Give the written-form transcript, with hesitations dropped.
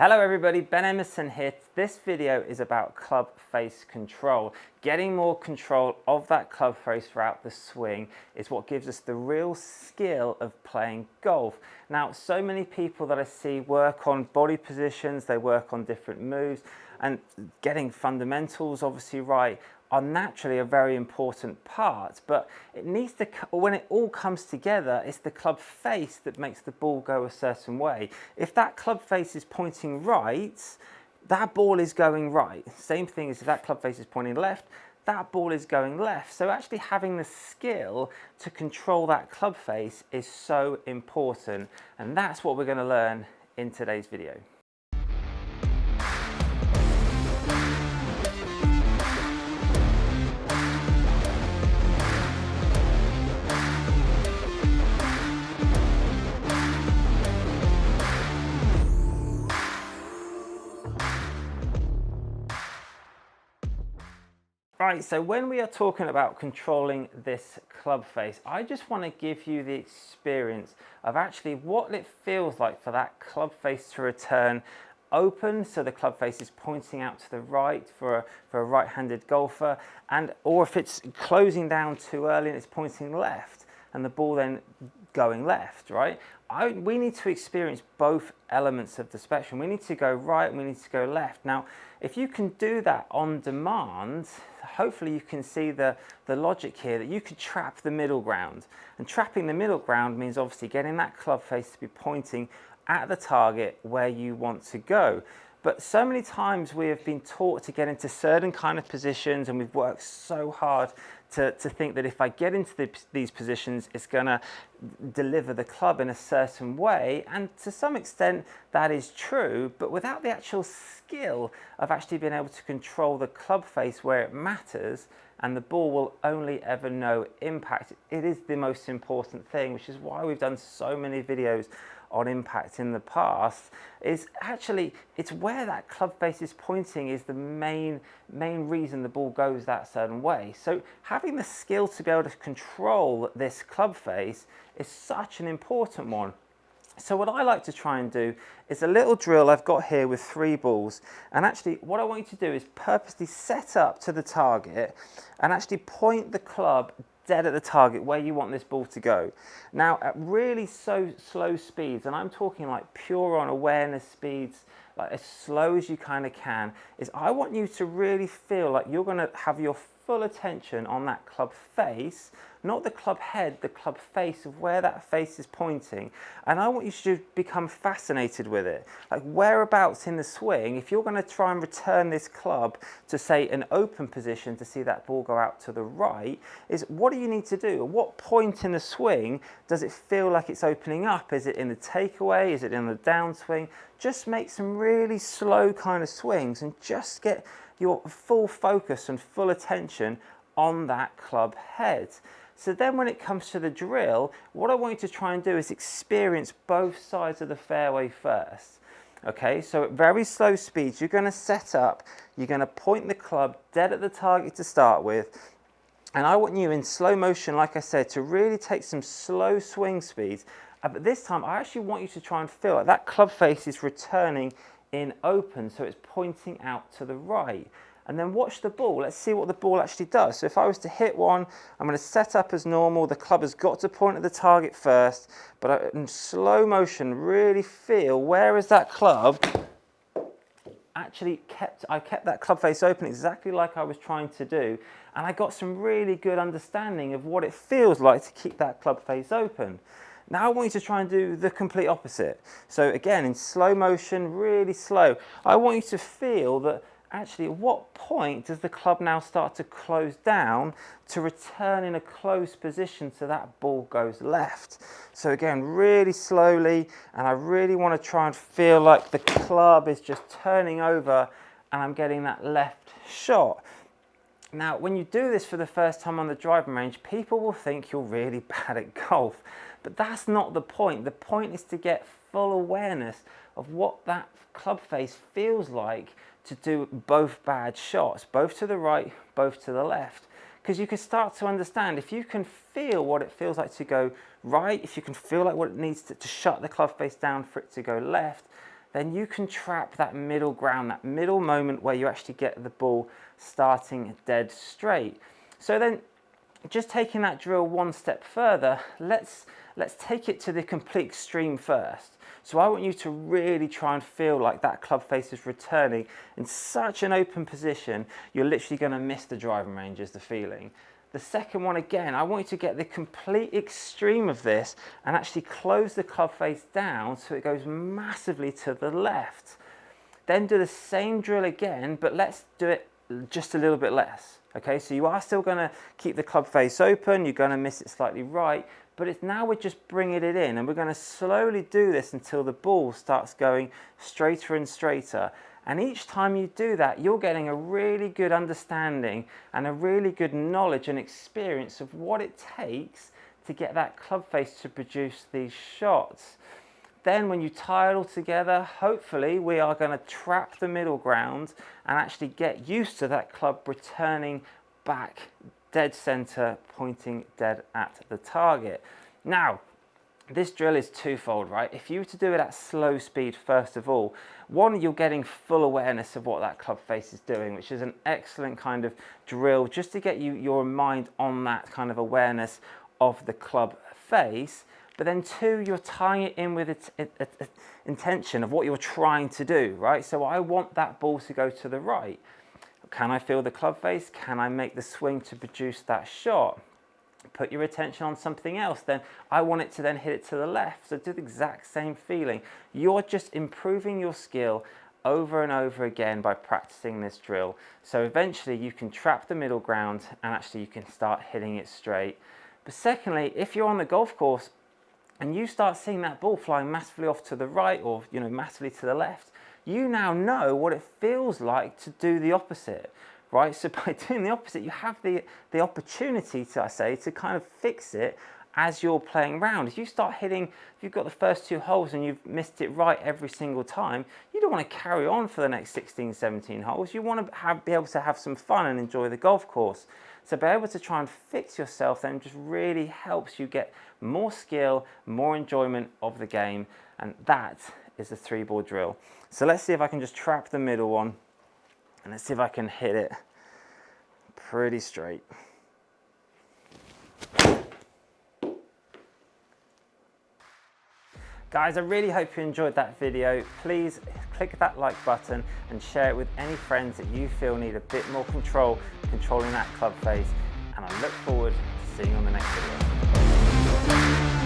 Hello everybody, Ben Emerson here. This video is about club face control. Getting more control of that club face throughout the swing is what gives us the real skill of playing golf. Now, so many people that I see work on body positions, they work on different moves, and getting fundamentals obviously right are naturally a very important part, but it needs to, when it all comes together, it's the club face that makes the ball go a certain way. If that club face is pointing right, that ball is going right. Same thing as if that club face is pointing left, that ball is going left. So actually having the skill to control that club face is so important, and that's what we're going to learn in today's video. Right, so when we are talking about controlling this club face, I just want to give you the experience of actually what it feels like for that club face to return open, so the club face is pointing out to the right for a right-handed golfer, or if it's closing down too early and it's pointing left and the ball then going left, right? We need to experience both elements of the spectrum. We need to go right and we need to go left. Now, if you can do that on demand, hopefully you can see the logic here that you could trap the middle ground. And trapping the middle ground means obviously getting that club face to be pointing at the target where you want to go. But so many times we have been taught to get into certain kind of positions, and we've worked so hard to think that if I get into these positions, it's going to deliver the club in a certain way. And to some extent, that is true, but without the actual skill of actually being able to control the club face where it matters, and the ball will only ever know impact. It is the most important thing, which is why we've done so many videos on impact in the past. Is actually, it's where that club face is pointing is the main reason the ball goes that certain way. So having the skill to be able to control this club face is such an important one. So what I like to try and do is a little drill I've got here with 3 balls, and actually what I want you to do is purposely set up to the target and actually point the club dead at the target where you want this ball to go. Now at really slow speeds, and I'm talking like pure on awareness speeds, like as slow as you kind of can, is I want you to really feel like you're going to have your full attention on that club face, not the club head, the club face of where that face is pointing. And I want you to become fascinated with it. Like whereabouts in the swing, if you're going to try and return this club to say an open position to see that ball go out to the right, is what do you need to do? At what point in the swing does it feel like it's opening up? Is it in the takeaway? Is it in the downswing? Just make some really slow kind of swings and just get your full focus and full attention on that club head. So then when it comes to the drill, what I want you to try and do is experience both sides of the fairway first. Okay, so at very slow speeds, you're going to set up, you're going to point the club dead at the target to start with, and I want you in slow motion, like I said, to really take some slow swing speeds. But this time, I actually want you to try and feel like that club face is returning in open, so it's pointing out to the right. And then watch the ball. Let's see what the ball actually does. So if I was to hit one, I'm going to set up as normal. The club has got to point at the target first, but in slow motion, really feel where is that club actually I kept that club face open exactly like I was trying to do, and I got some really good understanding of what it feels like to keep that club face open. Now I want you to try and do the complete opposite. So again, in slow motion, really slow, I want you to feel that actually at what point does the club now start to close down to return in a close position so that ball goes left. So again, really slowly, and I really want to try and feel like the club is just turning over and I'm getting that left shot. Now, when you do this for the first time on the driving range, people will think you're really bad at golf, but that's not the point. The point is to get full awareness of what that club face feels like to do both bad shots, both to the right, both to the left. Because you can start to understand, if you can feel what it feels like to go right, if you can feel like what it needs to shut the club face down for it to go left, then you can trap that middle ground, that middle moment where you actually get the ball starting dead straight. So then, just taking that drill one step further, let's take it to the complete extreme first. So I want you to really try and feel like that club face is returning in such an open position, you're literally going to miss the driving range is the feeling. The second one, again, I want you to get the complete extreme of this and actually close the club face down so it goes massively to the left. Then do the same drill again, but let's do it just a little bit less. Okay, so you are still going to keep the club face open, you're going to miss it slightly right, but it's now we're just bringing it in, and we're going to slowly do this until the ball starts going straighter and straighter. And each time you do that, you're getting a really good understanding and a really good knowledge and experience of what it takes to get that club face to produce these shots. Then when you tie it all together, hopefully we are going to trap the middle ground and actually get used to that club returning back dead center, pointing dead at the target. Now, this drill is twofold, right? If you were to do it at slow speed, first of all, one, you're getting full awareness of what that club face is doing, which is an excellent kind of drill just to get your mind on that kind of awareness of the club face. But then two, you're tying it in with its intention of what you're trying to do, right? So I want that ball to go to the right. Can I feel the club face? Can I make the swing to produce that shot? Put your attention on something else, then I want it to then hit it to the left. So do the exact same feeling. You're just improving your skill over and over again by practicing this drill. So eventually you can trap the middle ground and actually you can start hitting it straight. But secondly, if you're on the golf course and you start seeing that ball flying massively off to the right or massively to the left, you now know what it feels like to do the opposite. Right, so by doing the opposite, you have the opportunity to kind of fix it as you're playing around. If you start hitting, if you've got the first two holes and you've missed it right every single time, you don't want to carry on for the next 16, 17 holes. You want to be able to have some fun and enjoy the golf course. So be able to try and fix yourself then just really helps you get more skill, more enjoyment of the game, and that is the 3-ball drill. So let's see if I can just trap the middle one. And let's see if I can hit it pretty straight. Guys, I really hope you enjoyed that video. Please click that like button and share it with any friends that you feel need a bit more control, controlling that club face. And I look forward to seeing you on the next video.